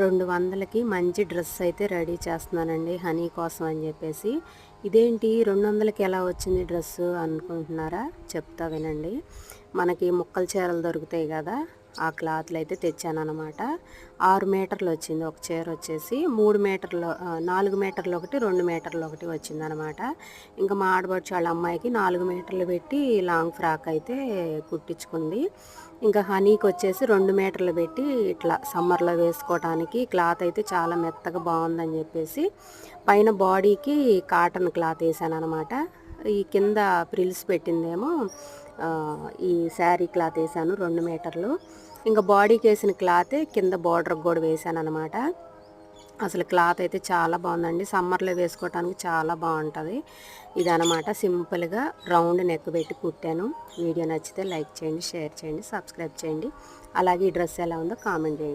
200కి మంచి డ్రెస్ అయితే రెడీ చేస్తున్నానండి హనీ కోసం అని చెప్పేసి. ఇదేంటి 200కి ఎలా వచ్చింది డ్రెస్సు అనుకుంటున్నారా? చెప్తా వినండి. మనకి ముక్కల చీరలు దొరుకుతాయి కదా, ఆ క్లాత్లు అయితే తెచ్చానమాట. 6 మీటర్లు వచ్చింది ఒక చీర వచ్చేసి. 3 మీటర్లు 4 మీటర్లు ఒకటి, 2 మీటర్లు ఒకటి వచ్చిందనమాట. ఇంకా మా ఆడబడుచు వాళ్ళ అమ్మాయికి 4 మీటర్లు పెట్టి లాంగ్ ఫ్రాక్ అయితే కుట్టించుకుంది. ఇంకా హనీకి వచ్చేసి 2 మీటర్లు పెట్టి ఇట్లా సమ్మర్లో వేసుకోవడానికి క్లాత్ అయితే చాలా మెత్తగా బాగుందని చెప్పేసి పైన బాడీకి కాటన్ క్లాత్ వేసాను అనమాట. ఈ కింద ప్రిల్స్ పెట్టిందేమో ఈ శారీ క్లాత్ వేసాను 2 మీటర్లు. ఇంకా బాడీకి వేసిన క్లాతే కింద బార్డర్కి కూడా వేసాను అనమాట. అసలు క్లాత్ అయితే చాలా బాగుందండి, సమ్మర్లో వేసుకోవడానికి చాలా బాగుంటుంది. ఇదనమాట సింపుల్గా రౌండ్ నెక్ పెట్టి కుట్టాను. వీడియో నచ్చితే లైక్ చేయండి, షేర్ చేయండి, సబ్స్క్రైబ్ చేయండి. అలాగే ఈ డ్రెస్ ఎలా ఉందో కామెంట్ చేయండి.